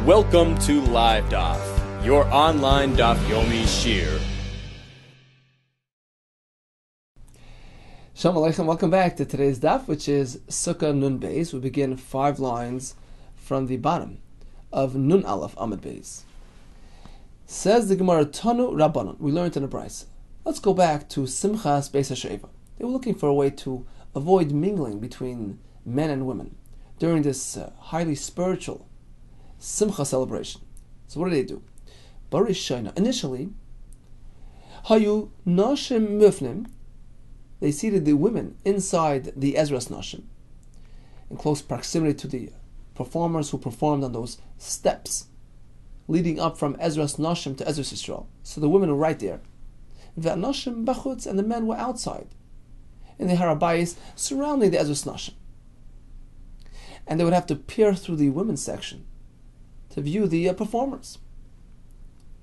Welcome to Live Daf, your online Daf Yomi Shir. Shalom Aleichem, welcome back to today's Daf, which is SUKKAH Nun Beis. We begin 5 lines from the bottom of Nun Aleph Amud Beis. Says the Gemara, Tanu Rabbanon, we learned in a Brisa. Let's go back to Simchas Beis HaSheva. They were looking for a way to avoid mingling between men and women during this highly spiritual Simcha celebration. So what do? Initially, Hayu Noshim Mufnim, they seated the women inside the Ezras Noshim, in close proximity to the performers who performed on those steps leading up from Ezras Noshim to Ezras Yisrael. So the women were right there. Ve'anoshim bachutz, and the men were outside in the Harabayis surrounding the Ezras Noshim. And they would have to peer through the women's section to view the performers.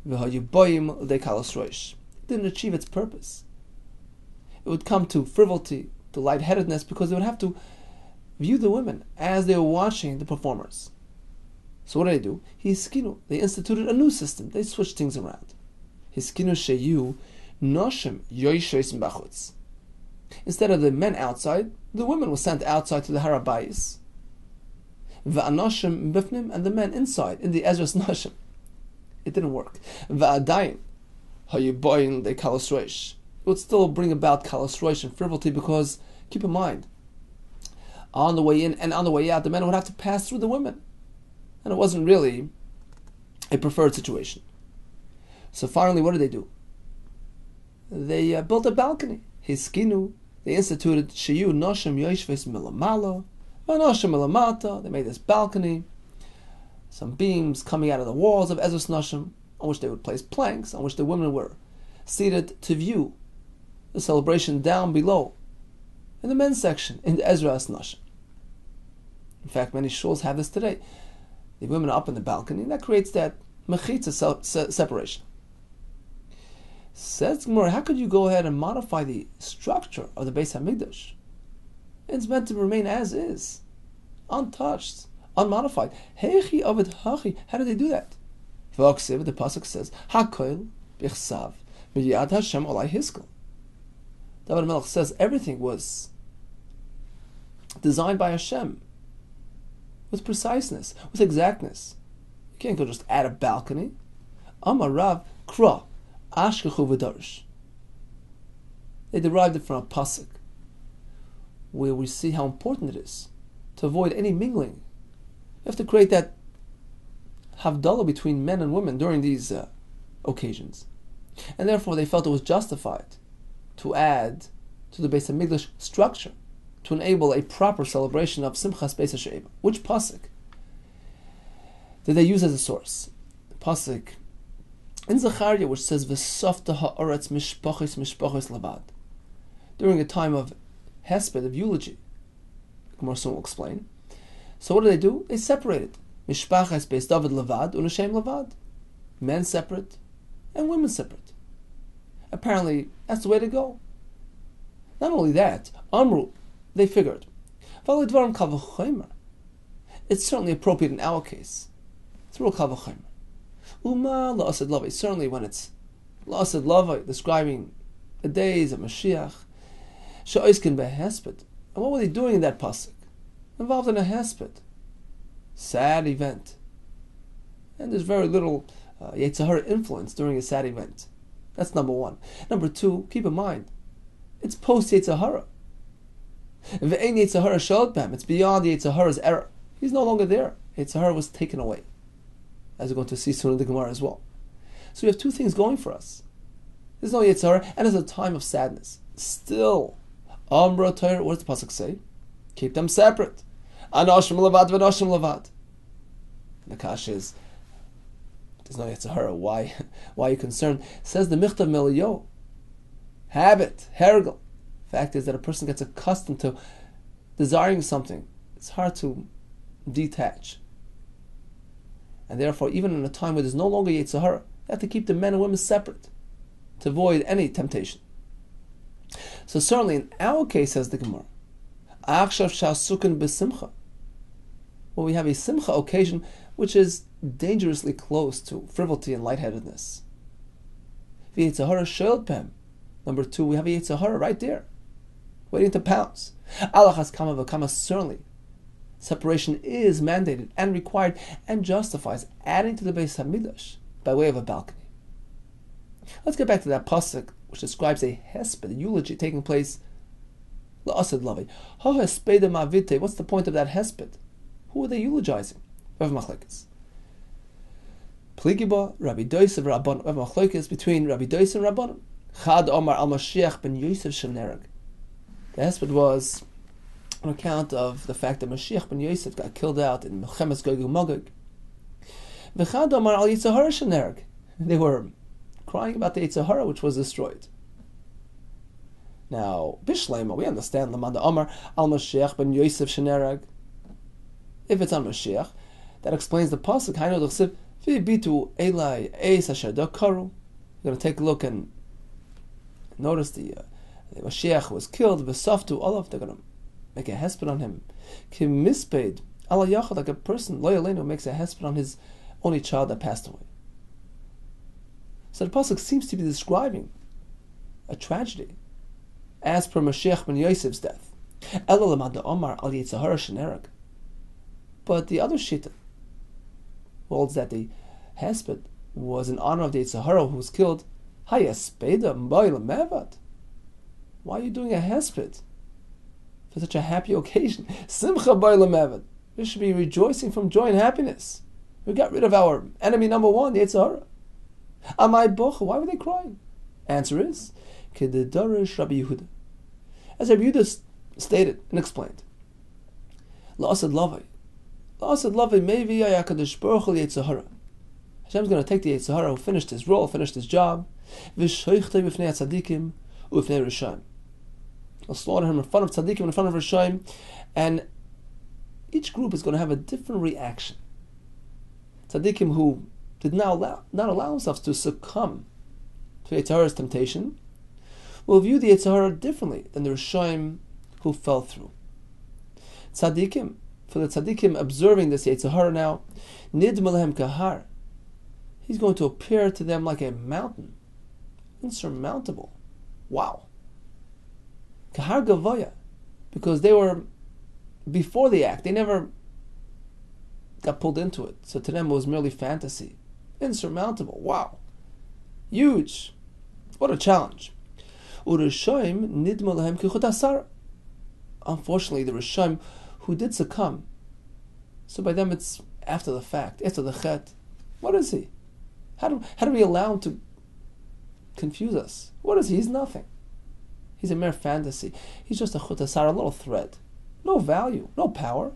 It didn't achieve its purpose. It would come to frivolity, to lightheadedness, because they would have to view the women as they were watching the performers. So what do? Hiskinu. They instituted a new system. They switched things around. Hiskinu sheyu noshim yoishes bachutz. Instead of the men outside, the women were sent outside to the Harabayis. Va'anoshim bifnim, and the men inside in the Ezras Noshim. It didn't work. Va'adayin hayiboyin de kalos reish. It would still bring about kalos reish and frivolity, because keep in mind, on the way in and on the way out, the men would have to pass through the women, and it wasn't really a preferred situation. So finally, what did? They built a balcony. Hiskinu. They instituted sheyu noshim yoishves milamalo. They made this balcony, some beams coming out of the walls of Ezras Noshim, on which they would place planks, on which the women were seated to view the celebration down below, in the men's section, in the Ezras Noshim. In fact, many shuls have this today. The women are up in the balcony, and that creates that mechitza separation. Says Gemara, how could you go ahead and modify the structure of the Beis HaMikdash? It's meant to remain as is, untouched, unmodified. Heichi avid hachi. How did they do that? The pasuk says, "Hakoil bichsav b'yad Hashem olai hiskel." David Melech says everything was designed by Hashem with preciseness, with exactness. You can't go just add a balcony. Amar Rav Kra Ashkechu v'darish. They derived it from a pasuk where we see how important it is to avoid any mingling. You have to create that havdalah between men and women during these occasions. And therefore they felt it was justified to add to the Beis HaMikdash structure to enable a proper celebration of Simchas Beis HaSheva. Which pasuk did they use as a source? The pasuk in Zechariah, which says, V'softa ha'aretz mishpachos levad. During a time of hesped, of eulogy. Gemara soon will explain. So what do? They separated. Mishpachas Beis David levad, unashem levad. Men separate, and women separate. Apparently, that's the way to go. Not only that, Amru, they figured, it's certainly appropriate in our case. Through a kavachomer. Uma la'asad lavai. Certainly when it's la'asad lavai, describing the days of Mashiach, she'oiskin behesped. And what were they doing in that pasuk? Involved in a hesped, sad event. And there's very little Yetzer Hara influence during a sad event. That's number one. Number two, keep in mind, it's post Yetzer Hara. Ve'ein Yetzer Hara shalt b'hem. It's beyond Yetzer Hara's era. He's no longer there. Yetzer Hara was taken away, as we're going to see soon in the Gemara as well. So we have two things going for us. There's no Yetzer Hara, and it's a time of sadness. Still, Amra Torah, what does the pasuk say? Keep them separate. Anoshim levad v'anoshim levad. The kash is, there's no Yetzer Hara. Why are you concerned? Says the Michtav Meliyo. Habit, hergel. Fact is that a person gets accustomed to desiring something. It's hard to detach. And therefore, even in a time where there's no longer Yetzer Hara, you have to keep the men and women separate to avoid any temptation. So certainly in our case, says the Gemara, Well, we have a simcha occasion which is dangerously close to frivolity and lightheadedness. Number 2, we have a Yetzer Hara right there, waiting to pounce. Allah has kama v'kama, certainly. Separation is mandated and required and justifies adding to the Beis Hamikdash by way of a balcony. Let's get back to that pasuk which describes a hesped, a eulogy taking place. La'asad lavi. Ha hespeda ma'avite. What's the point of that hesped? Who are they eulogizing? Rav Machlekes. Pligiba, Rabbi Dois of Rabban. Rav Machlekes between Rabbi Dois and Rabban. Chad Omar al Mashiach ben Yosef Shenerag. The hesped was on account of the fact that Mashiach ben Yosef got killed out in Melchemes Gog uMagog. V'chad Omar al Yetzer Hara Shenerag. They were crying about the Yetzer Hara which was destroyed. Now, Bishlema, we understand Lamanda Omar al Mashiach ben Yosef Shenerag. If it's on Mashiach, that explains the pasuk. Hainu d'chsev v'bitu elai eis asher dakaru. You're going to take a look and notice the Mashiach was killed. V'saftu olav. They're going to make a hesped on him. Kim misped ala yachad, like a person loyalenu makes a hesped on his only child that passed away. So the pasuk seems to be describing a tragedy, as per Mashiach ben Yosef's death. Ela lamada Omar al Yetzer Hara shenerag. But the other shita holds that the hesped was in honor of the Yetzer Hara who was killed. Why are you doing a hesped for such a happy occasion? Simcha b'olamavad. We should be rejoicing from joy and happiness. We got rid of our enemy number 1, the Yetzer Hara. Amai bocha. Why were they crying? Answer is kededarish Rabbi Yehuda, as Rabbi Yehuda stated and explained. La'asad lavai. La'asad lavai mevi ayakadosh baruch hu Yetzer Hara. Hashem's going to take the Yetzer Hara who finished his role, finished his job. V'shoichtei b'fnei tzadikim u'b'fnei rishaim. He'll slaughter him in front of tzadikim and in front of rishaim, and each group is going to have a different reaction. Tzadikim who did not allow themselves to succumb to Yetzer Hara's temptation will view the Yetzer Hara differently than the rishaim who fell through. Tzadikim, for the tzadikim observing this Yetzer Hara now, nidma lehem kahar. He's going to appear to them like a mountain, insurmountable. Wow. Kahar gavaya, because they were before the act. They never got pulled into it. So to them it was merely fantasy. Insurmountable. Wow. Huge. What a challenge. Urushaim nidma lehem kichut asara. Unfortunately, the Rishaim who did succumb, so by them it's after the fact, after the chet. What is he? How do we allow him to confuse us? What is he? He's nothing. He's a mere fantasy. He's just a chut asara, a little thread. No value, no power.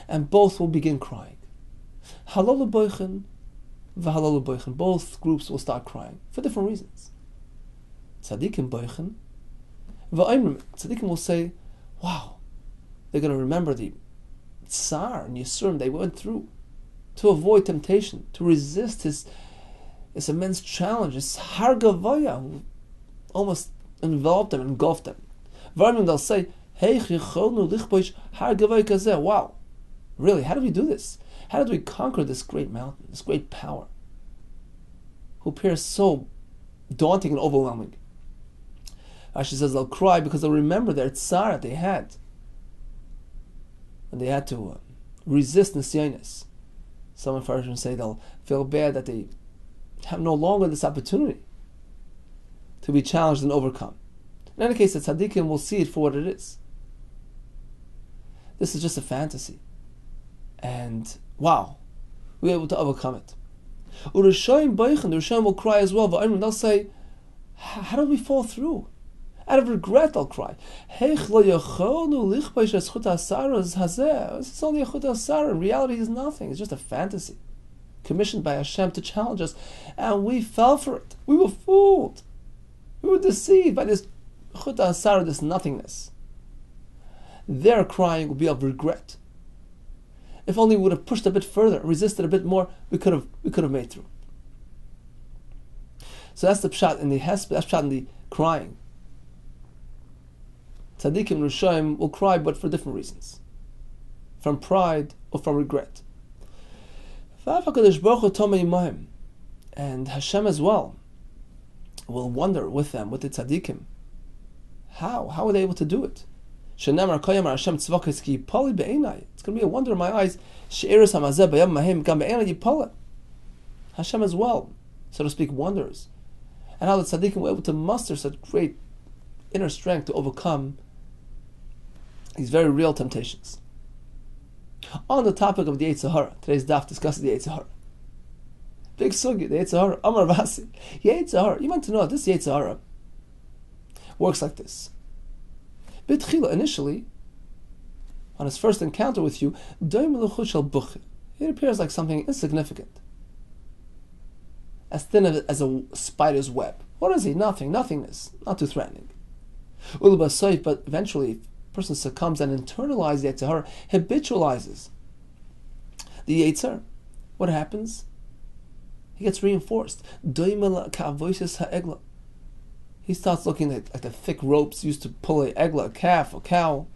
And both will begin crying. Halolu boichen, v'halolu boichen. Both groups will start crying for different reasons. Tzadikim boichen, v'ayimrim. Tzadikim will say, wow, they're going to remember the tsar and yisurim they went through to avoid temptation, to resist his immense challenge, his har gavaya, who almost enveloped them, engulfed them. V'ayimrim, they'll say, hey, chicholnu lichboish har gavaya kazeh. Wow, really, how do we do this? How did we conquer this great mountain, this great power, who appears so daunting and overwhelming? Rashi says they'll cry because they'll remember their tsar that they had, and they had to resist nisyonis. Some Mepharshim say they'll feel bad that they have no longer this opportunity to be challenged and overcome. In any case, the tzaddikim will see it for what it is. This is just a fantasy. And wow, we're able to overcome it. Urushaim beichen, the Rishaim will cry as well. They'll say, how did we fall through? Out of regret, they'll cry. This is only a chut asara. In reality, it's nothing. It's just a fantasy commissioned by Hashem to challenge us, and we fell for it. We were fooled. We were deceived by this chut asara, this nothingness. Their crying will be of regret. If only we would have pushed a bit further, resisted a bit more, we could have made through. So that's the pshat in the hesped. That's pshat in the crying. Tzaddikim and Rishaim will cry, but for different reasons. from pride, or from regret. And Hashem as well will wonder with them, with the tzaddikim. How are they able to do it? It's going to be a wonder in my eyes. Hashem as well, so to speak, wonders. And how the tzaddikim were able to muster such great inner strength to overcome these very real temptations. On the topic of the Yetzer Hara, today's daf discusses the Yetzer Hara. Big sugi, the Yetzer Hara, Amar Vasi. Yetzer Hara, you want to know this Yetzer Hara works like this. B'tchila, initially, on his first encounter with you, it appears like something insignificant, as thin as a spider's web. What is he? Nothing, nothingness, not too threatening. But eventually, a person succumbs and internalizes the Yetzer Hara, habitualizes the Yetzer. What happens? He gets reinforced. He starts looking at the thick ropes used to pull a egla, a calf, a cow.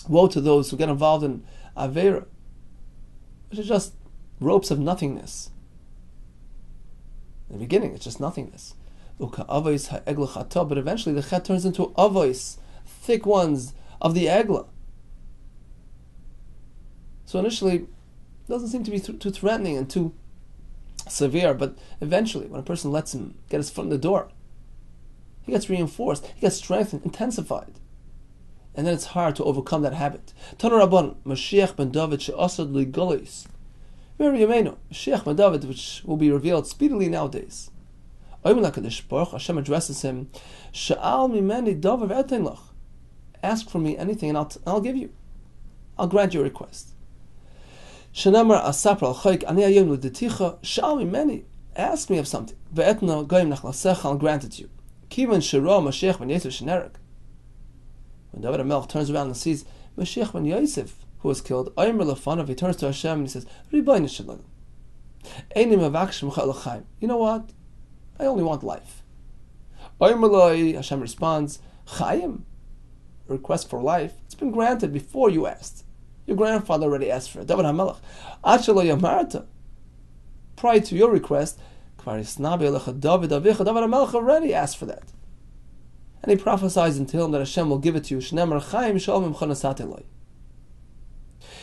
Woe to those who get involved in Avera, which is just ropes of nothingness. In the beginning, it's just nothingness. But eventually the chet turns into avos, thick ones of the egla. So initially, it doesn't seem to be too threatening and too severe, but eventually, when a person lets him get his foot in the door, he gets reinforced, he gets strengthened, intensified. And then it's hard to overcome that habit. Tanu Rabban, Mashiach ben David she'asad ligolis. Very Yemenu, Mashiach ben David, which will be revealed speedily nowadays. Hashem addresses him, Sha'al mimeni davar v'etein lach. Ask for me anything and I'll give you. I'll grant your request. Shanamar asapra al-chayk ani ayom l'deticha sha'al mimeni. Ask me of something. Ve'etna goyim nachlasecha, I'll grant it to you. Kivan shiro Mashiach ben Yosef shenerek. When David HaMelech turns around and sees Mashiach ben Yosef, who was killed, Aymer lefanav, he turns to Hashem and he says, Ribono shel olam, eini mevaksh mincha ela chaim. You know what? I only want life. Aymer loi, Hashem responds, Chaim, a request for life, it's been granted before you asked. Your grandfather already asked for it. David HaMelech, Ad shelo yamarta, prior to your request, David HaMelech already asked for that. And he prophesies until him that Hashem will give it to you.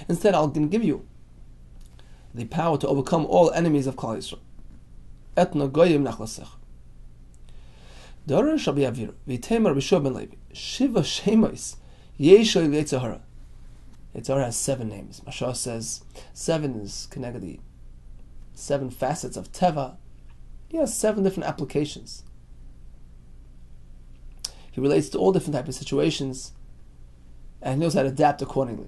Instead, I'll give you the power to overcome all enemies of Klal Yisrael. Etna goyim nachlasech. Dara shall be avir. V'temer b'shov ben Levi. Shiva shemos yeshoy Yetzer Hara. Yetzer Hara has 7 names. Mashal says 7 is connected to 7 facets of Teva. He has 7 different applications. He relates to all different types of situations, and he knows how to adapt accordingly.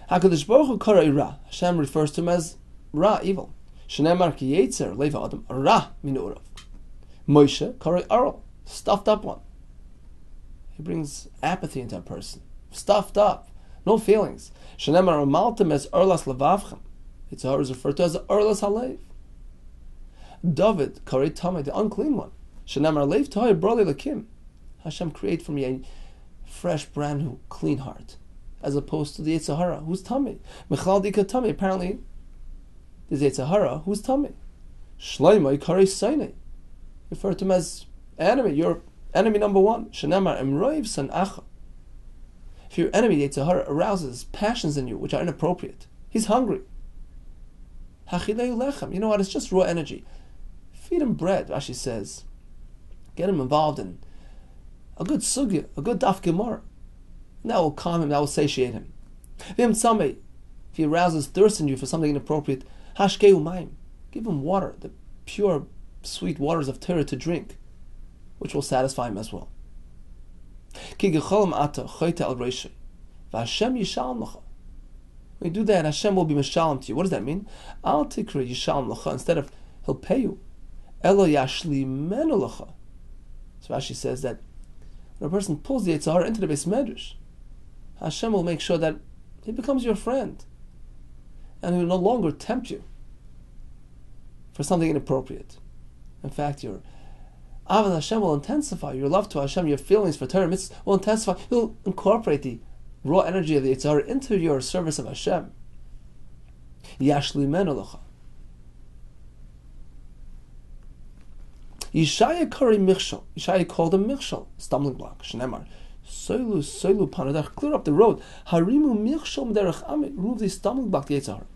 HaKadosh Baruch Hu kara Ra. Hashem refers to him as Ra, evil. Shenemar ki Yetzer leva adam Ra min urav. Moshe kara Aral, stuffed up one. He brings apathy into a person, stuffed up, no feelings. Shenemar amaltem as Erlas levavchem. Yetzer Hara is referred to as Erlas halev. David kara Tameh, the unclean one. Shenemar leiv tohay brali lakim. Hashem create for me a fresh, brand new, clean heart, as opposed to the Yetzer Hara, who's tummy. Mechlal dika tummy. Apparently, there's Yetzer Hara, who's tummy. Shloimei karei soinei. Refer to him as enemy. Your enemy number 1. Shenamar emroiv san acha. If your enemy, the Yetzer Hara, arouses passions in you which are inappropriate, he's hungry. Hachilei lechem. You know what? It's just raw energy. Feed him bread. Rashi says. Get him involved in a good sugya, a good daf gemara. That will calm him, that will satiate him. If he arouses thirst in you for something inappropriate, hashkeu mayim, give him water, the pure, sweet waters of Torah to drink, which will satisfy him as well. When you do that, Hashem will be mishalom to you. What does that mean? Al tikra yishalom lacha. Instead of he'll pay you, elo yashlimenu lacha. So Rashi says that when a person pulls the Yetzer Hara into the Beis Medrash, Hashem will make sure that he becomes your friend, and he will no longer tempt you for something inappropriate. In fact, your Avad Hashem will intensify. Your love to Hashem, your feelings for Torah mitzvahs will intensify. You'll incorporate the raw energy of the Yetzer Hara into your service of Hashem. Yashlimen alocha. Yishaya kari michshol. Yishaya called him michshol, stumbling block. Shnemar. Soilu panadach. Clear up the road. Harimu michshol mederach amit. Remove the stumbling block, the Yetzer Hara.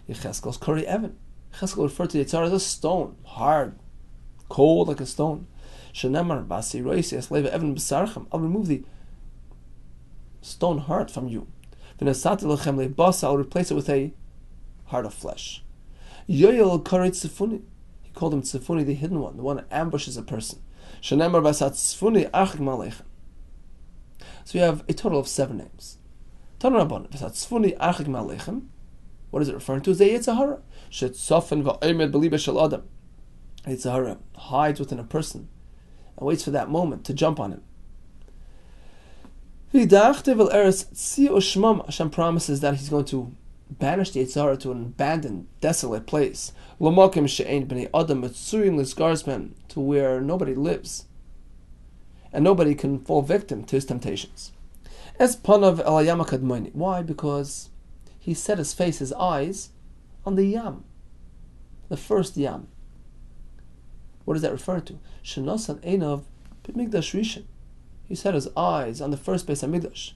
Yecheskel's kari Evan. Cheskel referred to the Yetzer Hara as a stone, hard, cold like a stone. Shnemar basi roisi esleva Evan b'sarchem. I'll remove the stone heart from you. V'nasati lechem lebasa. I'll replace it with a heart of flesh. Yoyel kari tzifuni. Called him Tzifuni, the hidden one, the one that ambushes a person. Shenemar basat Tzifuni achik malechem. So you have a total of 7 names. Tanu Rabban basat Tzifuni achik malechem. What is it referring to? Is the Yetzer Hara. Shetzofen va'omed b'liba shel adam. Yetzer Hara hides within a person and waits for that moment to jump on him. Hashem promises that He's going to banish the Yetzer Hara to an abandoned, desolate place. To where nobody lives. And nobody can fall victim to his temptations. Why? Because he set his face, his eyes, on the Yam. The first Yam. What is that referring to? He set his eyes on the first Beis HaMikdash.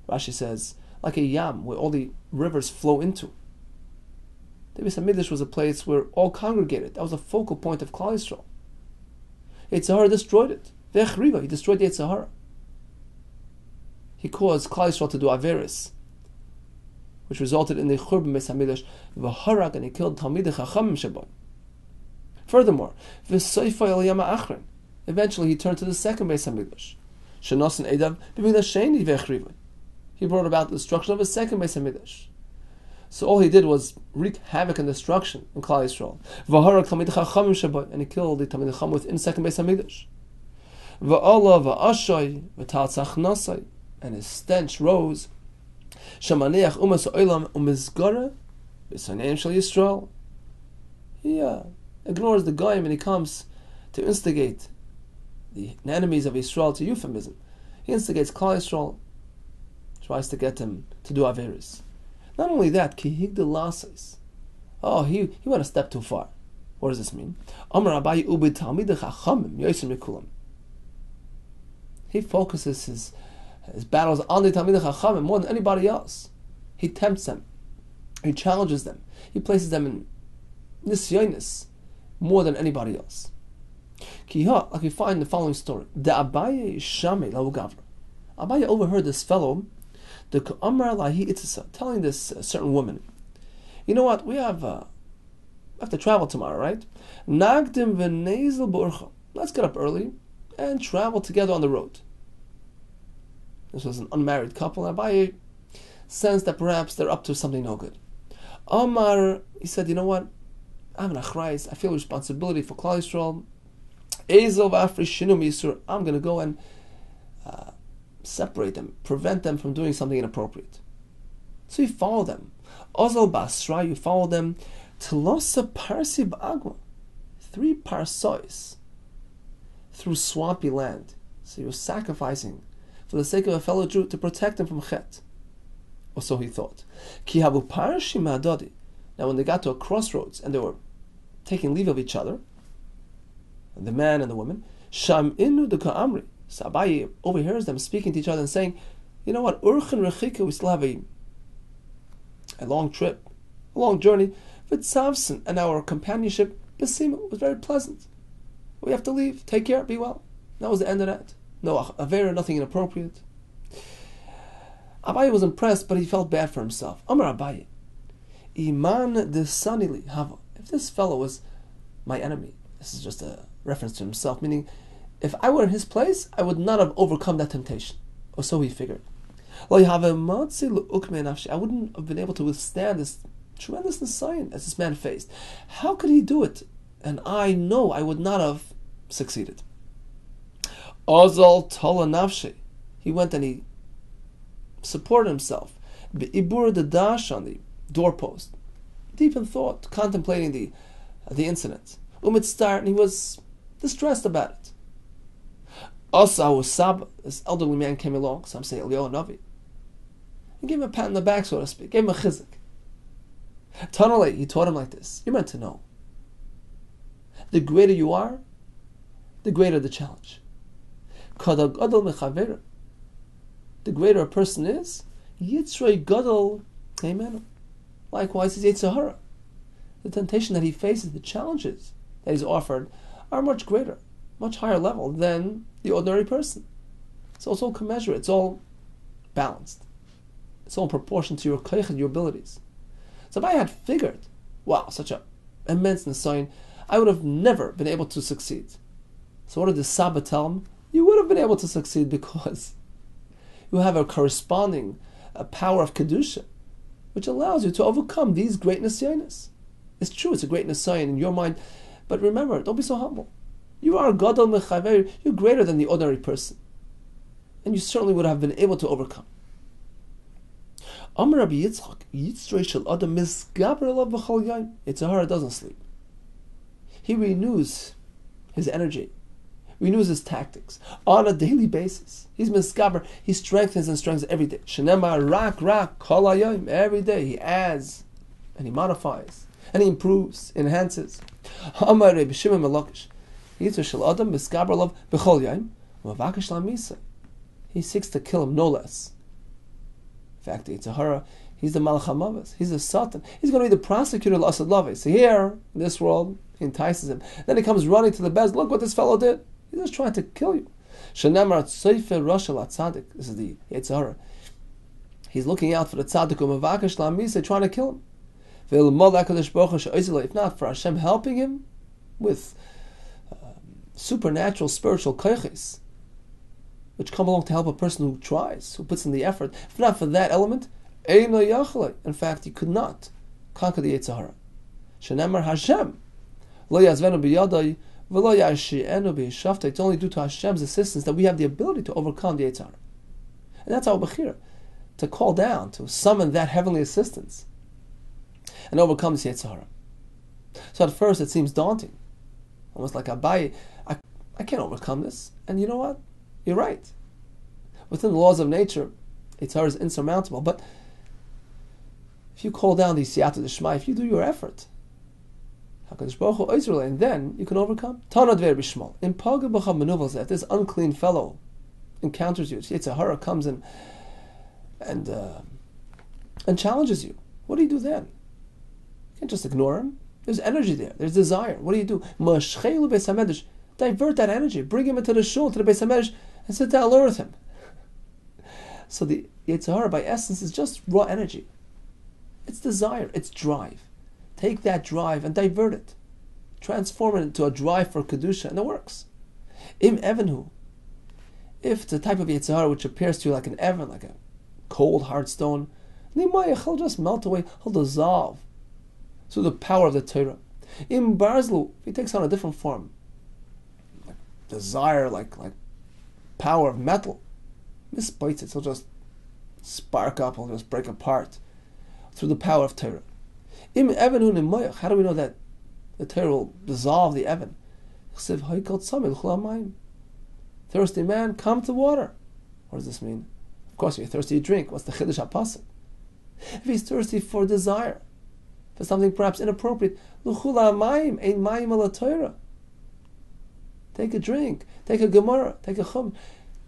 Rashi says, like a Yam, where all the rivers flow into. The Beis HaMikdash was a place where all congregated. That was a focal point of Klal Yisrael. Yetzer Hara destroyed it. He destroyed the Yetzer Hara. He caused Klal Yisrael to do Averis, which resulted in the Churban Beis HaMikdash, v'harag, and he killed Talmidei Chachamim Shabbat. Furthermore, v'soifa el yama achron. Eventually he turned to the second Beis HaMikdash. Shenosan Edav b'mikdash sheni v'echrivoi. He brought about the destruction of a second Beis HaMikdash. So all he did was wreak havoc and destruction in Klal Yisrael. V'harag Talmidei Chachamim Shabbat, and he killed the Talmidei Chacham within second Beis HaMikdash. V'ala v'ashoy v'tal tzach, and his stench rose. Shamaneach umas olam umizgara v'saneim shel Yisrael. He ignores the goyim and he comes to instigate the enemies of Yisrael to euphemism. He instigates Klal Yisrael, tries to get them to do Averis. Not only that, ki higdil lasais. Oh, he went a step too far. What does this mean? Amar Abaye ubid talmidei chachamim yoser mikulam. He focuses his battles on the talmidei chachamim more than anybody else. He tempts them. He challenges them. He places them in nisyonis more than anybody else. Like we find in the following story. The Abaye Shame Lahu Gavra. Abaye overheard this fellow, the Amar Lahi Itzisa, telling this certain woman, you know what, we have to travel tomorrow, right? Nagdim v'nezel b'urcha. Let's get up early and travel together on the road. This was an unmarried couple, and Abaye sensed that perhaps they're up to something no good. Amar, he said, you know what, I'm an achrayis, I feel responsibility for Klal Yisrael. I'm going to go and separate them, prevent them from doing something inappropriate. So you follow them. Ozal Basra, you follow them. Telosa Parsi Ba'agwa, 3 parsois, through swampy land. So he was sacrificing for the sake of a fellow Jew to protect him from Chet. Or so he thought. Ki habu parshi ma'adodi. Now when they got to a crossroads and they were taking leave of each other, the man and the woman, Sham inu de ka'amri. So Abaye overhears them speaking to each other and saying, you know what, Urchen Rechika, we still have a long trip, a long journey, Vitzavsen, and our companionship, Besima, was very pleasant. We have to leave, take care, be well. That was the end of that. No Avera, nothing inappropriate. Abaye was impressed, but he felt bad for himself. Amar Abaye, Iman de Sanili Hava. If this fellow was my enemy, this is just a reference to himself, meaning if I were in his place, I would not have overcome that temptation. Or so he figured. I wouldn't have been able to withstand this tremendous nisayon as this man faced. How could he do it? And I know I would not have succeeded. Ozal tola nafshe. He went and he supported himself. Be'ibur the dash on the doorpost. Deep in thought, contemplating the incident. Umid start, and he was distressed about it. Also, Saba, this elderly man came along, some say Eliyahu Navi, and gave him a pat on the back, so to speak, gave him a chizik. Tunnelly, he taught him like this: you're meant to know. The greater you are, the greater the challenge. The greater a person is, Yitzrei Gadol Amen. Likewise, his Yetzer Hara. The temptation that he faces, the challenges that he's offered, are much greater, much higher level than the ordinary person. So it's all commensurate, it's all balanced. It's all in proportion to your koich and your abilities. So if I had figured, wow, such an immense nisayon, I would have never been able to succeed. So what did the Saba tell him? You would have been able to succeed because you have a corresponding power of Kedusha, which allows you to overcome these great nisyonos. It's true, it's a great nisayon in your mind, but remember, don't be so humble. You are Gadol Mechaver, you're greater than the ordinary person. And you certainly would have been able to overcome. Amar Rabbi Yitzchak, Yitzrei shel Adam misgaber elav b'chol yom. Yetzer Hara doesn't sleep. He renews his energy, renews his tactics on a daily basis. He's misgaber, he strengthens and strengthens every day. Shenema rak kol hayom. Every day he adds and he modifies and he improves, enhances. Amar Rabbi Shimon Melakish, Yitzrei shel Adam misgaber elav b'chol yom u'mavakesh lamisa. He seeks to kill him, no less. In fact, the Yetzer Hara, he's the Malach HaMavos, he's the Satan. He's going to be the prosecutor of Asad Lave. So here, in this world, he entices him. Then he comes running to the Bez. Look what this fellow did. He's just trying to kill you. Shenamar Tzeifer Roshel Atzadik. This is the Yetzer Hara. He's looking out for the Tzadik Umavakesh La'Misa, trying to kill him. If not for Hashem helping him with supernatural spiritual koiches, which come along to help a person who tries, who puts in the effort. If not for that element, in fact, he could not conquer the Yetzer Hara. Shenemar Hashem, lo yazvenu b'yadai, v'lo yashi'enu b'yishafta. It's only due to Hashem's assistance that we have the ability to overcome the Yetzer Hara. And that's our bechira, to call down, to summon that heavenly assistance, and overcome this Yetzer Hara. So at first it seems daunting, almost like Abaye, I can't overcome this. And you know what? You're right. Within the laws of nature, Yetzer Hara is insurmountable. But if you call down the Siyata D'Shma, if you do your effort, HaKadosh Baruch Hu Israel, and then you can overcome. Tanad Ver Bishmal. In Paga B'cha Menuvals, if this unclean fellow encounters you, Yetzer Hara comes in and challenges you. What do you do then? You can't just ignore him. There's energy there. There's desire. What do? Mashchelu Beis HaMedrash. Divert that energy. Bring him into the shul, to the Beis HaMedrash, and sit down and learn with him. So the Yetzer Hara, by essence, is just raw energy. It's desire. It's drive. Take that drive and divert it. Transform it into a drive for Kedusha, and it works. Im Evanhu. If it's a type of Yetzer Hara which appears to you like an Evan, like a cold, hard stone, he'll just melt away. He'll dissolve through the power of the Torah. Im Barzlu, if he takes on a different form, like desire, like power of metal, misbites it. He'll just spark up. He'll just break apart through the power of Torah. Im Evanhu Nimoyach. How do we know that the Torah will dissolve the Evan? Thirsty man, come to water. What does this mean? Of course, if you're thirsty, you drink. What's the Chiddush HaPasuk? If he's thirsty for desire, for something perhaps inappropriate, take a drink, take a Gemara, take a Chum,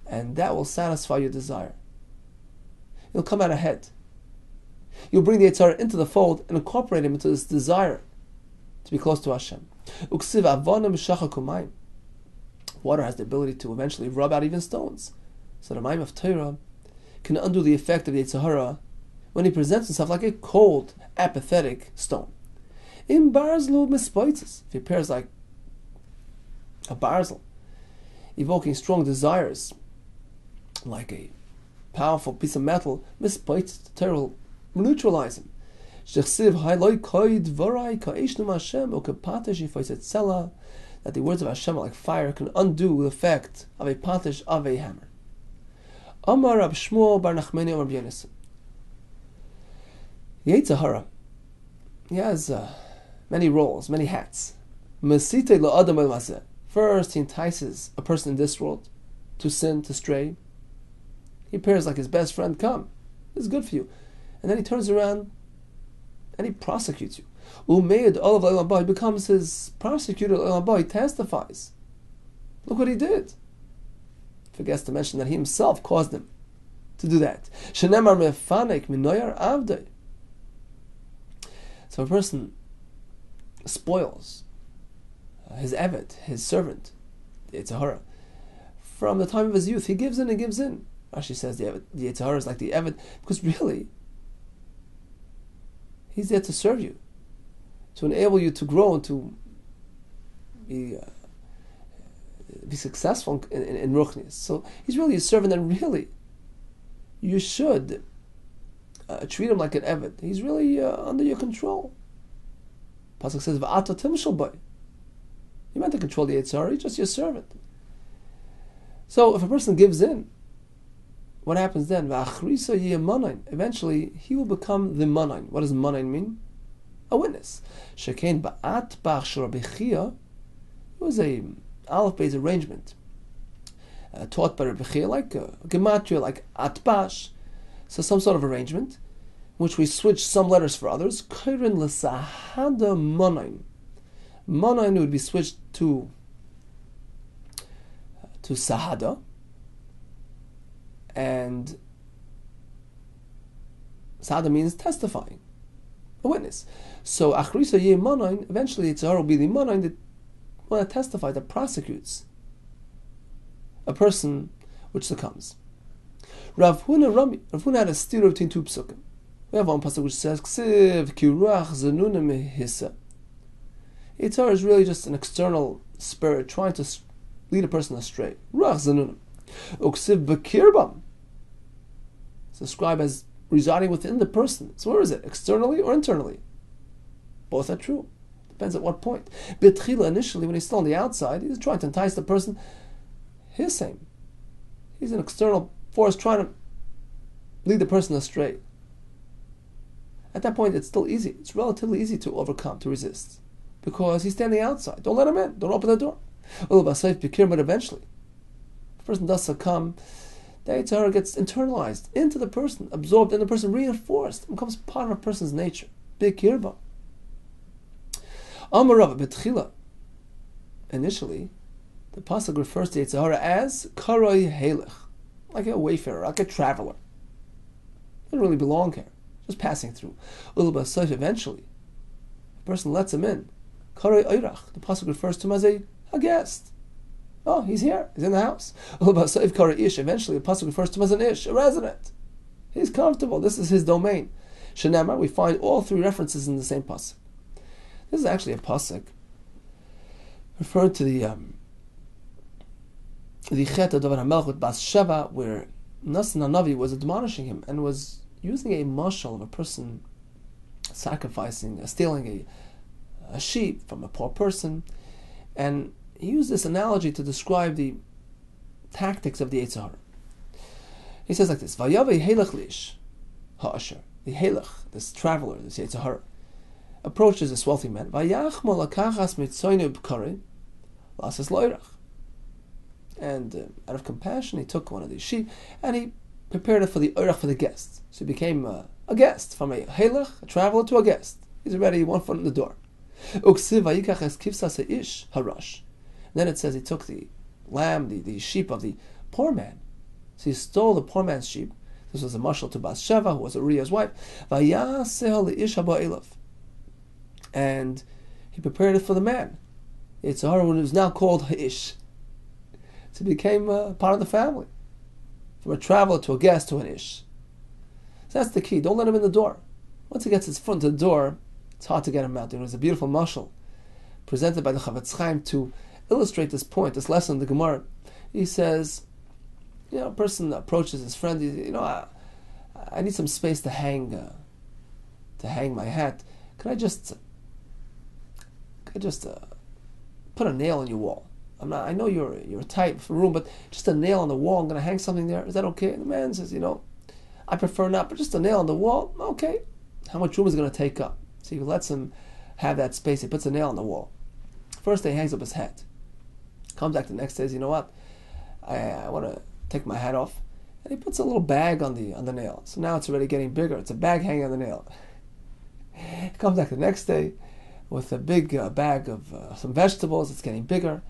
and that will satisfy your desire. You'll come out ahead. You'll bring the Yetzer Hara into the fold and incorporate him into this desire to be close to Hashem. Water has the ability to eventually rub out even stones. So the Mayim of Torah can undo the effect of the Yetzer Hara when he presents himself like a cold, apathetic stone. In Barzlu mispoitzes, if he appears like a barzel, evoking strong desires, like a powerful piece of metal, mispoitzes, the Torah will neutralize him. That the words of Hashem are like fire, can undo the effect of a patish of a hammer. Amar Rab Shmuel bar Nachmani Amar B'Yonis. Yetzer Hara, he has many roles, many hats. Mesite la'adam el maseh. First, he entices a person in this world to sin, to stray. He appears like his best friend, come, this is good for you. And then he turns around and he prosecutes you. He becomes his prosecutor, he testifies. Look what he did. Forgets to mention that he himself caused him to do that. So a person spoils his eved, his servant, the Yetzer Hara. From the time of his youth, he gives in and gives in. Rashi says the Yetzer Hara is like the eved, because really, he's there to serve you, to enable you to grow and to be successful in Ruchnius. So he's really a servant, and really, you should treat him like an eved. He's really under your control. Pasuk says, "Va'ata timshel boy." You meant to control the Yetzer Hara, he's just your servant. So if a person gives in, what happens then? Eventually, he will become the manain. What does manain mean? A witness. Shekain ba'at bach shel Rabbi Chia. It was a aleph-based arrangement taught by Rabbi Chia, like gematria, like atbash. So some sort of arrangement, in which we switch some letters for others. Kairin l'sahada manain. Manain would be switched to sahada, and sahada means testifying, a witness. So achrisa ye manain, eventually it's will be the manain, that one that testifies, that prosecutes a person which succumbs. Rav Huna had a steer between two psukim. We have one pasuk which says, "Ksiv ki ruach zanunim hissa." Yetzer Hara is really just an external spirit trying to lead a person astray. Ruach zanunim. Uksiv b'kirbam. It's described as residing within the person. So where is it? Externally or internally? Both are true. Depends at what point. B'tchila, initially, when he's still on the outside, he's trying to entice the person. His same. He's an external force trying to lead the person astray. At that point, it's still easy. It's relatively easy to overcome, to resist, because he's standing outside. Don't let him in. Don't open the door. But eventually, the person does succumb. The Yetzer Hara gets internalized into the person, absorbed in the person, reinforced, becomes part of a person's nature. Bikirba. Amarav betchila. Initially, the pasuk refers to Yetzer Hara as karoi helech, like a wayfarer, like a traveler. Doesn't really belong here, just passing through. Eventually, the person lets him in. Karoi oirach. The pasuk refers to him as a guest. Oh, he's here. He's in the house. Eventually, the pasuk refers to him as an ish, a resident. He's comfortable. This is his domain. Shenamar, we find all three references in the same pasuk. This is actually a pasuk referring to the Chet of David HaMelech with Bas Sheva, where Nasan HaNavi was admonishing him and was using a mashal of a person sacrificing, stealing a sheep from a poor person, and he used this analogy to describe the tactics of the Yetzer Hara. He says like this: Vayavei helech lish ha'asher. The helech, this traveler, this Yetzer Hara, approaches this wealthy man. Vayachmo lakachas mitzoynu b'karei lasas loirach. And out of compassion, he took one of these sheep and he prepared it for the oirach, for the guest. So he became a guest, from a helech, a traveler, to a guest. He's already 1 foot in the door. Uksiv vayikach es kivsas ish harash. Then it says he took the lamb, the sheep of the poor man. So he stole the poor man's sheep. This was a mashal to Bas Sheva, who was Uriah's wife. And he prepared it for the man. Yetzer Hara, who was now called Ha'ish. So he became part of the family. From a traveler to a guest to an ish. So that's the key. Don't let him in the door. Once he gets his foot to the door, it's hard to get him out. There was a beautiful mashal presented by the Chavetz Chaim to illustrate this point, this lesson in the Gemara. He says, a person approaches his friend. I need some space to hang my hat. Could I just put a nail in your wall? I know you're tight for room, but just a nail on the wall. I'm going to hang something there. Is that okay? And the man says, I prefer not, but just a nail on the wall. Okay. How much room is it going to take up? So he lets him have that space. He puts a nail on the wall. First, he hangs up his hat. Comes back the next day, says, you know what? I want to take my hat off. And he puts a little bag on the nail. So now it's already getting bigger. It's a bag hanging on the nail. He comes back the next day with a big bag of some vegetables. It's getting bigger.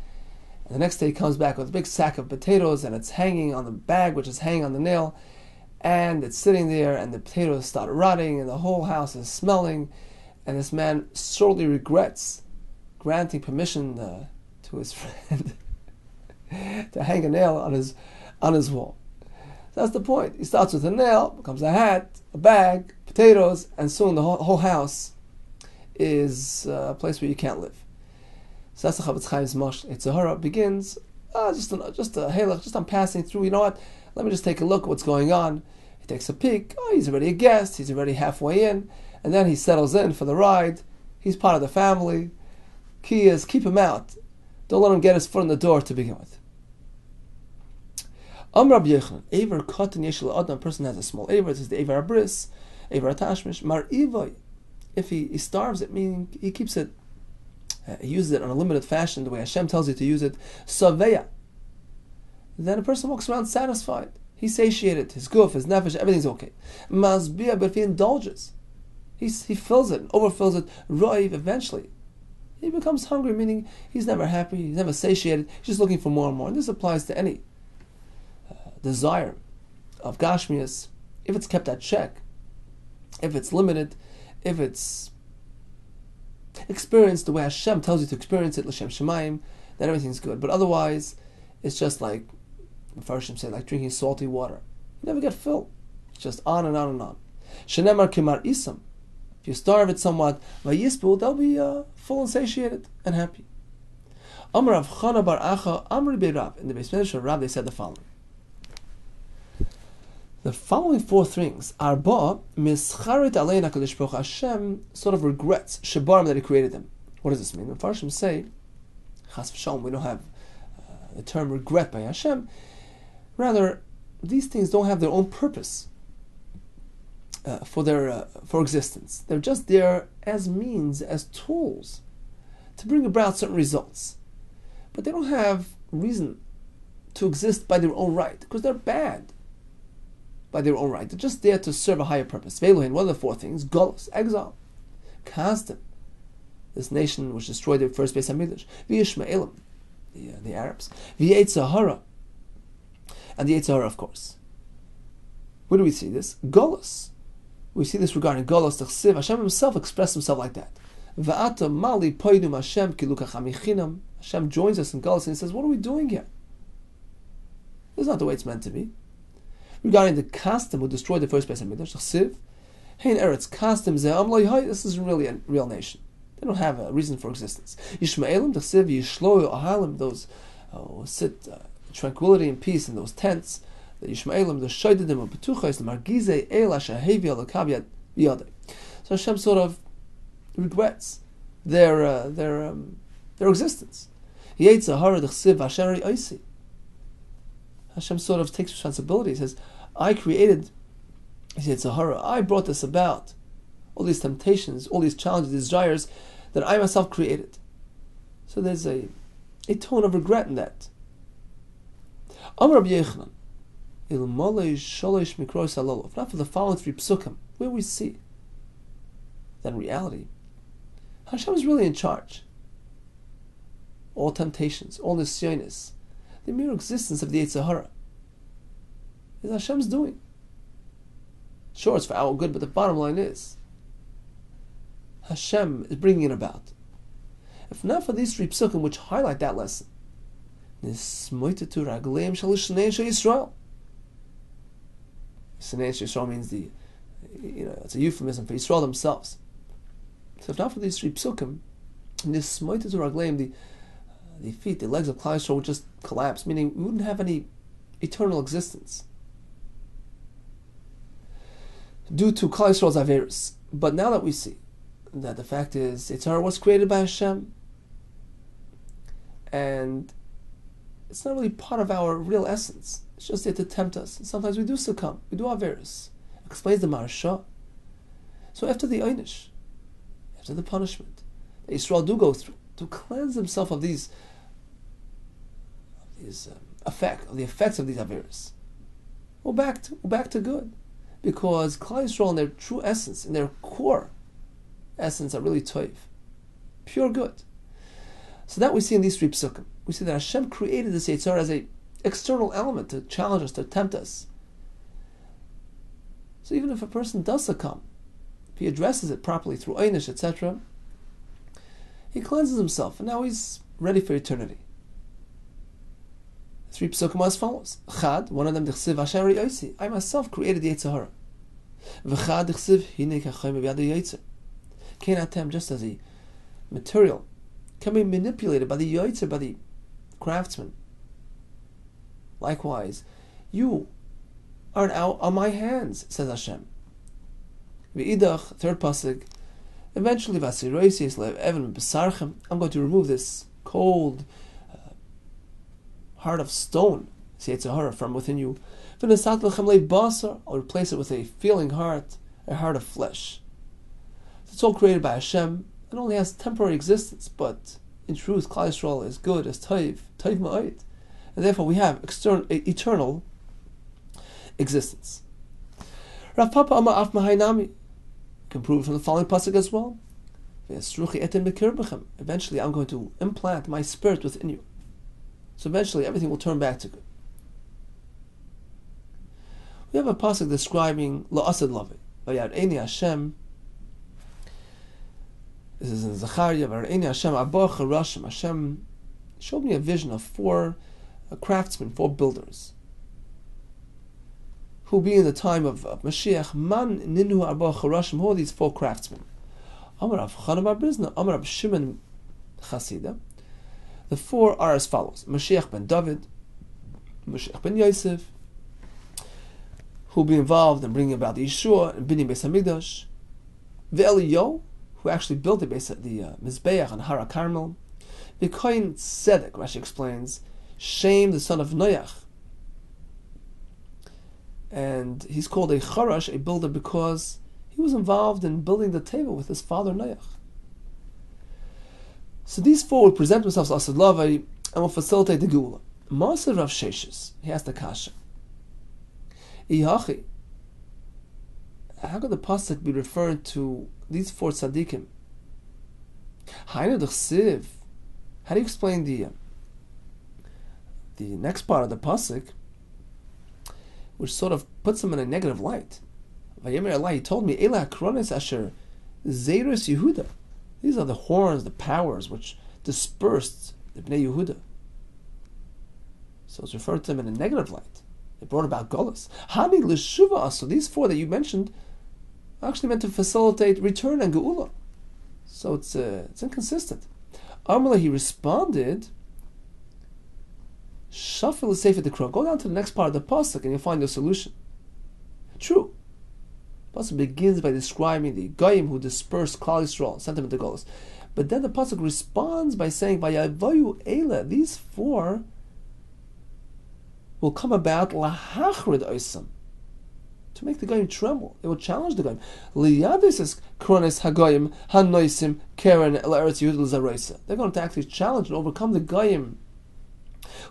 And the next day he comes back with a big sack of potatoes, and it's hanging on the bag, which is hanging on the nail. And it's sitting there, and the potatoes start rotting, and the whole house is smelling. And this man sorely regrets granting permission to his friend to hang a nail on his wall. That's the point. He starts with a nail, becomes a hat, a bag, potatoes, and soon the whole house is a place where you can't live. So that's the Chafetz Chaim's mashal. Yitzhahara begins just a halach, just I'm passing through. You know what? Let me just take a look at what's going on. He takes a peek. Oh, he's already a guest. He's already halfway in, and then he settles in for the ride. He's part of the family. Key is keep him out. Don't let him get his foot in the door to begin with. Rabbi Yehuda, Ever Katan Yeshel Adam, a person has a small Ever, this is the Ever Abris, Ever Atashmish, Mar Ivoy. If he starves it, meaning he keeps it, he uses it in a limited fashion, the way Hashem tells you to use it, Saveya. Then a person walks around satisfied. He's satiated, his guf, his nefesh, everything's okay. Mazbiya, but if he indulges, he fills it, overfills it, Roiv, eventually he becomes hungry, meaning he's never happy, he's never satiated, he's just looking for more and more. And this applies to any desire of Gashmias, if it's kept at check, if it's limited, if it's experienced the way Hashem tells you to experience it, L'Shem Shemayim, then everything's good. But otherwise, it's just like Mepharshim say, like drinking salty water. You never get filled. It's just on and on and on. Shenemar Kimar Isam. If you starve it somewhat, Vayisbu, they'll be full and satiated and happy. Amar Rav Chana Bar Acha, Amri Beirav. In the Beis Medrash of Rav, they said the following. The following four things are mischarit alein HaKadosh Baruch Hu. Hashem sort of regrets Shebarim that He created them. What does this mean? The Farshim say, Chas v'shalom, we don't have the term regret by Hashem. Rather, these things don't have their own purpose for existence. They're just there as means, as tools to bring about certain results. But they don't have reason to exist by their own right, because they're bad by their own right. They're just there to serve a higher purpose. Ve'elohin, what are the four things? Golus, exile. Kasdim, this nation which destroyed their first Beis HaMikdash. V'yishmaelim, the Arabs. V'yetzahara, and the Yetzahara, of course. Where do we see this? Golus. We see this regarding Golus, T'chsiv. Hashem Himself expressed Himself like that. V'ata mali poidum Hashem kilukach amichinam. Hashem joins us in Golus and He says, what are we doing here? This is not the way it's meant to be. Regarding the Kasdim who destroyed the first Beis HaMikdash, Chsiv, Hein Eretz Kasdim Ze'am Lo Yihai, this isn't really a real nation. They don't have a reason for existence. Yishmaelim, Chsiv, Yishlo Ahalim, those who sit tranquility and peace in those tents, the Yishmaelim, the Shaididim, the Betuchais, the Margizei, Eila, Shahevi, Al-Kavyat, Biyadai. So Hashem sort of regrets their existence. Yetzahara, the Chsiv, Hashem Oisi. Hashem sort of takes responsibility. He says, I created, he said, Sahara, I brought this about. All these temptations, all these challenges, these desires that I myself created. So there's a tone of regret in that. Amar Rabbi Yehuda, Ilmalei Sholosh Mikros Halolo. If not for the following three psukim, where we see that in reality, Hashem is really in charge. All temptations, all nisyonis, the mere existence of the Yetzirah is Hashem's doing. Sure, it's for our good, but the bottom line is Hashem is bringing it about. If not for these three psukim which highlight that lesson, Nismoitetu ragleim shalishnei Yisrael. Shnei Yisrael means it's a euphemism for Yisrael themselves. So if not for these three psukim, Nismoitetu ragleim, the feet, the legs of Klal Yisrael would just collapse, meaning we wouldn't have any eternal existence due to Klal Yisrael's Averis. But now that we see that the fact is, Yitzhar was created by Hashem, and it's not really part of our real essence. It's just there to tempt us. And sometimes we do succumb, we do Averis. Explains the Maharsha. So after the Einish, after the punishment that Yisrael do go through, to cleanse himself of these effects of these averos. We're back to good, because Klal Yisrael in their true essence, in their core essence, are really toiv, pure good. So that we see in these 3 psukim. We see that Hashem created this Yetzer Hara as an external element to challenge us, to tempt us. So even if a person does succumb, if he addresses it properly through einish, etc., he cleanses himself, and now he's ready for eternity. 3 psukim are as follows. Chad, one of them, Dichsiv Hashem Yosi, I myself created the Yetzer Hara. V'chad Dichsiv Hinei Kachayim B'yad Yetzer. Kain Atem, just as a material can be manipulated by the Yetzer, by the craftsman. Likewise, you are now on my hands, says Hashem. V'idach, 3rd pasuk, eventually Vasiroisi Eslev Evan B'sarchem, I'm going to remove this cold heart of stone, Yetzer Hara, from within you. V'nasat lechem leiv basar, I'll replace it with a feeling heart, a heart of flesh. It's all created by Hashem, and only has temporary existence, but in truth, Klal Yisrael is good, is toiv ma'od, and therefore we have eternal existence. Rav Papa Amar Af Mahainami can prove it from the following pasuk as well. Eventually, I'm going to implant my spirit within you. So eventually, everything will turn back to good. We have a pasuk describing La'asad Lavi. Vayar'eni Hashem. This is in Zechariah. Vayar'eni Hashem Abba Charashim. Hashem showed me a vision of 4 craftsmen, 4 builders, who will be in the time of Mashiach. Man Ninu Abba Charashim. Who are these 4 craftsmen? Amar Rav Chana bar Brizna, Amar Rav Shimon Chasida. The 4 are as follows: Mashiach ben David, Mashiach ben Yosef, who will be involved in bringing about the Yeshua and building Beis Hamikdash, Ve'Eliyahu, who actually built the Mizbeach on Har HaKarmel, the Kohen Tzedek, Rashi explains, Shem, the son of Noach, and he's called a Charash, a builder, because he was involved in building the table with his father Noach. So these 4 will present themselves as Asad Lavai and will facilitate the Geula. Maser Rav Sheshes, he has the kasha. Ihachi, how could the pasuk be referring to these 4 tzaddikim? Hainu d'chsiv. How do you explain the next part of the pasuk, which sort of puts them in a negative light? Vayemer Allah, he told me, Ela Kronis Asher Zeirus Yehuda. These are the horns, the powers which dispersed the Bnei Yehuda. So it's referred to them in a negative light. It brought about Golus. Hani l'shuva. So these 4 that you mentioned are actually meant to facilitate return and Geula. So it's inconsistent. Amala, he responded, Shafil is safe at the crow. Go down to the next part of the pasuk and you'll find your solution. True. The pasuk begins by describing the Goyim who dispersed Klal Yisrael, sent them into Golus. But then the pasuk responds by saying, Vayavayu Eila, these 4 will come about lahachrid oisam, to make the Goyim tremble. They will challenge the Goyim. Liyadis is kronis hagoyim hanoisim keren el eretz Yehuda l'zaroisa. They're going to actually challenge and overcome the Goyim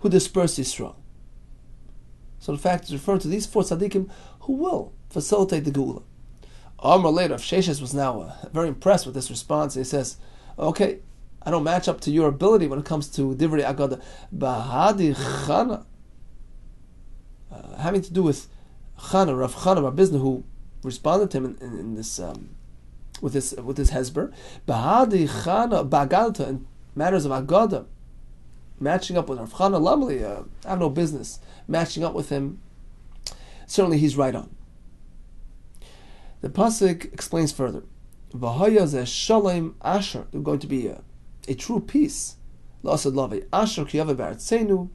who dispersed Yisrael. So in fact, it's referring to these 4 tzaddikim who will facilitate the Geula. Amar later, Sheshes was now very impressed with this response. He says, okay, I don't match up to your ability when it comes to Divrei Agada. Bahadi Chana, having to do with Chana, Rav Chana bar Bizna, who responded to him in this with this hezber. Bahadi Chana Bagadata, in matters of Agada, matching up with Rav Chana Lamli, I have no business matching up with him. Certainly he's right on. The pasuk explains further. V'haya zeh shalom asher. There's going to be a true peace. L'asad lavei asher ki yaveh b'artzenu.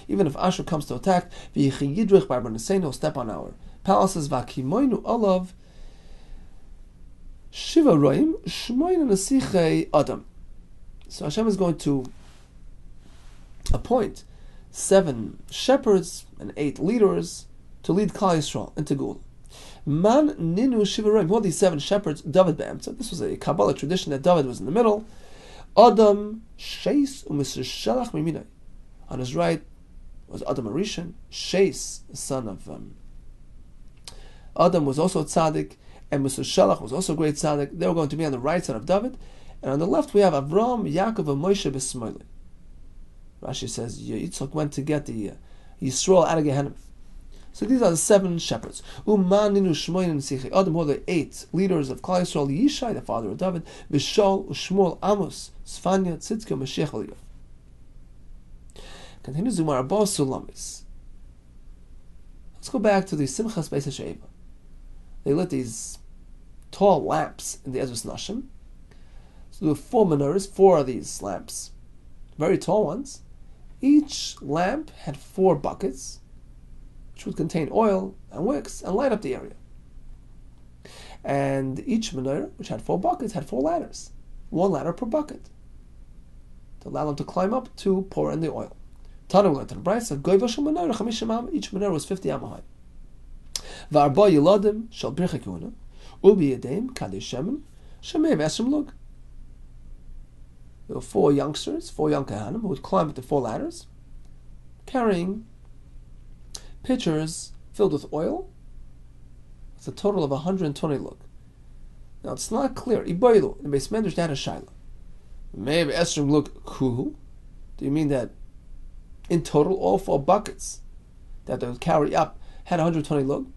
Even if Asher comes to attack, v'yichi yidrich b'arbaneseinu, he'll step on our palaces. V'akimoinu olav shiva roim shmoinu nesichei adam. So Hashem is going to appoint 7 shepherds and 8 leaders to lead Klal Yisrael into Geula. Man ninu shivarim. Who are these 7 shepherds? David be'emtza. This was a Kabbalah tradition that David was in the middle. Adam sheis u'misr shalach miminai. On his right, was Adam Arishan. Shais, the son of Adam, was also a tzaddik, and Mesushalach was also a great tzaddik. They were going to be on the right side of David, and on the left we have Avram, Yaakov, and Moshe b'Smoili. Rashi says Yitzchak went to get the Yisrael out of Gehenna. So these are the 7 shepherds. Umaninu Shmoyin Sichi Adam, who are the 8 leaders of Klal Yisrael: Yishai, the father of David, Vishol, Ushmuel, Amos, Sfanya, Tzidkiah, Mashiach Eliyav. Continues Zumar Abba Sulamis. Let's go back to the Simchas Beis HaSheva. They lit these tall lamps in the Ezras Nashim. So there were 4 menorahs, 4 of these lamps, very tall ones. Each lamp had 4 buckets, which would contain oil and wicks and light up the area. And each menorah, which had 4 buckets, had 4 ladders, 1 ladder per bucket, to allow them to climb up to pour in the oil. Tanu learned in the Brisa, each menorah was 50 am high. V'arba yiladim shel birchei kehuna, ubi yedeim kadei shemen, shemei v'esrim lug. There were 4 youngsters, 4 young Kohanim, who would climb up the 4 ladders, carrying pitchers filled with oil. It's a total of 120 lug. Now it's not clear. Iboilu, the Beis Medrash had a shaila. Maybe esrim lug kulu. Do you mean that in total all 4 buckets that they would carry up had 120 lug?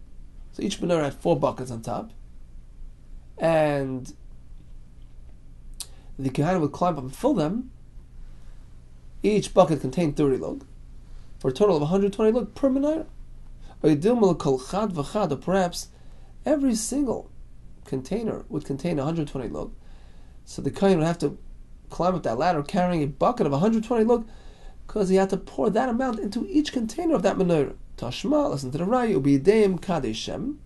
So each menorah had 4 buckets on top, and the Kohanim would climb up and fill them. Each bucket contained 30 lug, for a total of 120 lug per menorah. Or perhaps every single container would contain 120 lug. So the Kohen would have to climb up that ladder carrying a bucket of 120 lug, because he had to pour that amount into each container of that menorah. Tashma, listen to the Raya, ubideim kadei shem.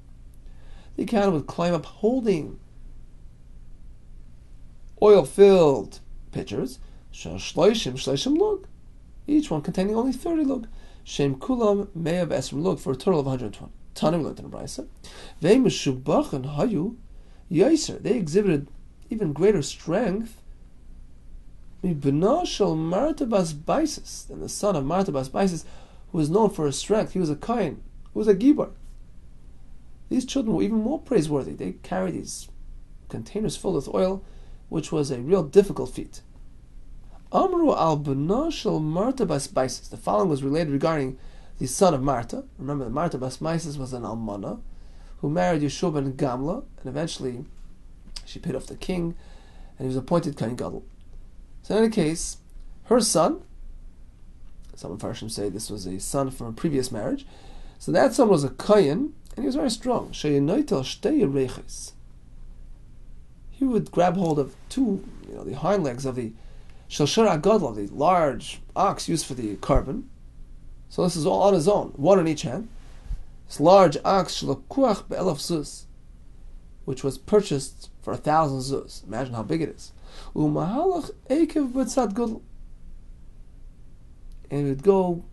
The Kohen would climb up holding oil-filled pitchers, shloishim lug, each one containing only 30 lug. Shem kulam me'av esrim lug, for a total of 120. Tanim learned in the Brisa. Ve'meshubachan hayu yaiser. They exhibited even greater strength. Mibna shel Marta bas Baisis, than the son of Marta bas Baisis, who was known for his strength. He was a kohen, who was a gibar. These children were even more praiseworthy. They carried these containers filled with oil, which was a real difficult feat. Amru al b'na shel Marta bas Baisis. The following was related regarding the son of Marta. Remember that Marta bas Baisis was an almana who married Yeshua ben Gamla, and eventually she paid off the king, and he was appointed kohen gadol. So in any case, her son, some Mepharshim say this was a son from a previous marriage, so that son was a kohen, and he was very strong. He would grab hold of 2, the hind legs of the Shalshar Agadol, the large ox used for the carbon. So this is all on his own, 1 in each hand. This large ox, Shlokuach be'elaf zuz, which was purchased for 1,000 zuz. Imagine how big it is. Umahalach ekev b'tzad gudel. And he would go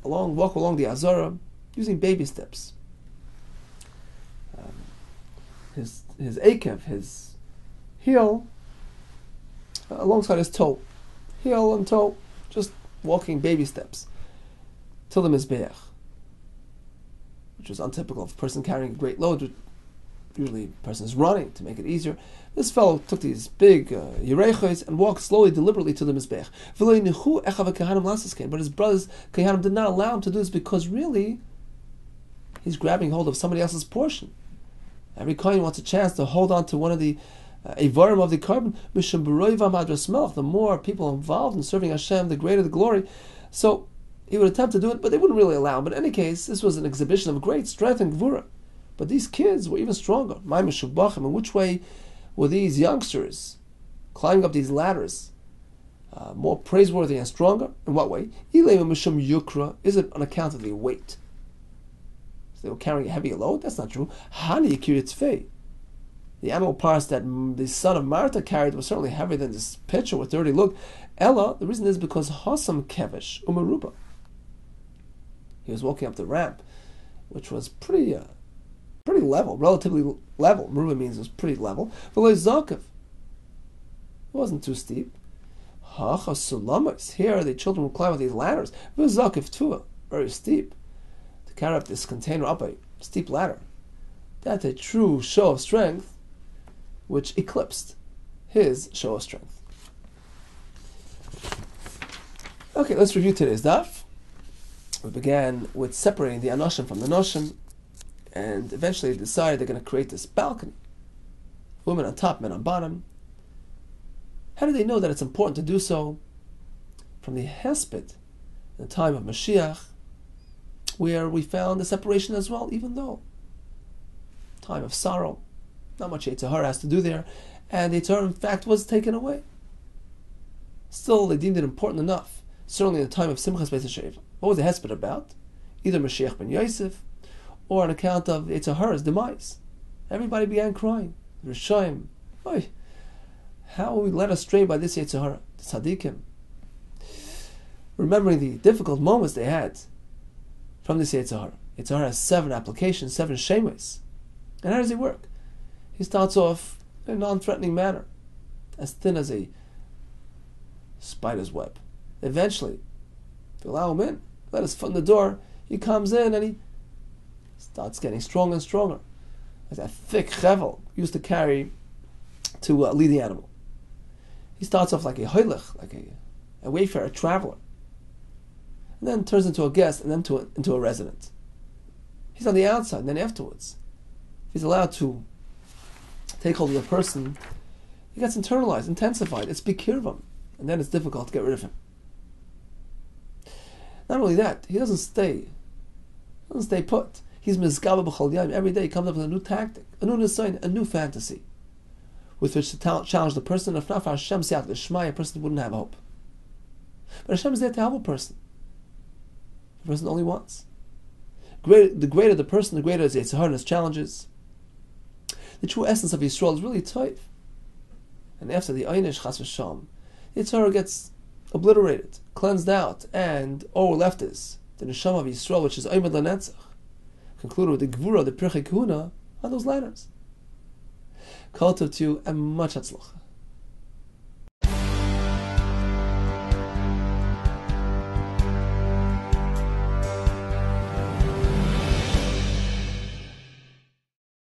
walk along the Azara, using baby steps. His ekev, his heel, alongside his toe, heel and toe, just walking baby steps till the Mizbeach, which was untypical of a person carrying a great load. Usually a person is running to make it easier. This fellow took these big yerechos and walked slowly, deliberately to the Mizbeach. But his brothers Kohanim did not allow him to do this, because really he's grabbing hold of somebody else's portion. Every Kohen wants a chance to hold on to one of the Eivarim of the carbon. The more people involved in serving Hashem, the greater the glory. So he would attempt to do it, but they wouldn't really allow him. But in any case, this was an exhibition of great strength and gvura. But these kids were even stronger. In which way were these youngsters climbing up these ladders more praiseworthy and stronger? In what way? Is it on account of the weight? So they were carrying a heavier load? That's not true. The animal parts that the son of Marta carried was certainly heavier than this pitcher with 30 lug. Ella, the reason is because Hasam Kevesh Umaruba. He was walking up the ramp, which was pretty level, relatively level. Meruba means it was pretty level. V'lo Zakev. It wasn't too steep. Here the children will climb up these ladders. V'zakif too, very steep. To carry up this container up a steep ladder. That's a true show of strength, which eclipsed his show of strength. Okay, let's review today's daf. We began with separating the anoshim from the noshim, and eventually decided they're going to create this balcony. Women on top, men on bottom. How do they know that it's important to do so? From the hesped, in the time of Mashiach, where we found the separation as well, even though time of sorrow, not much Yetzer Hara has to do there, and the Yetzer Hara in fact was taken away. Still, they deemed it important enough, certainly in the time of Simchas Beis HaShoeva. What was the hesped about? Either Mashiach ben Yosef, or on account of Yetzer Hara's demise. Everybody began crying. Rishaim, how were we led astray by this Yetzer Hara? The tzaddikim, remembering the difficult moments they had from this Yetzer Hara. Yetzer Hara has 7 applications, 7 shemes. And how does he work? He starts off in a non-threatening manner, as thin as a spider's web. Eventually, if you allow him in, let his foot in the door, he comes in and he starts getting stronger and stronger. Like that thick chevel used to carry to lead the animal. He starts off like a hoylech, like a wayfarer, a traveler, and then turns into a guest, and then into a resident. He's on the outside, and then afterwards, if he's allowed to take hold of the person, he gets internalized, intensified. It's bikirvam, and then it's difficult to get rid of him. Not only that, he doesn't stay put. He's mizgaba b'chol yom. Every day he comes up with a new tactic, a new nisayon, a new fantasy, with which to challenge the person. If not for Hashem siyat l'shmai, a person wouldn't have hope. But Hashem is there to help a person. The person only wants. The greater the person, the greater his Yetzer Hara and his challenges. The true essence of Yisrael is really toiv. And after the einish chas v'sham, Yetzer Hara gets obliterated, cleansed out, and all left is the neshama of Yisrael, which is oimed lanetzach, concluded with the gvura, the pirchei kahuna, on those ladders. Kol tov to you, and much hatzlacha.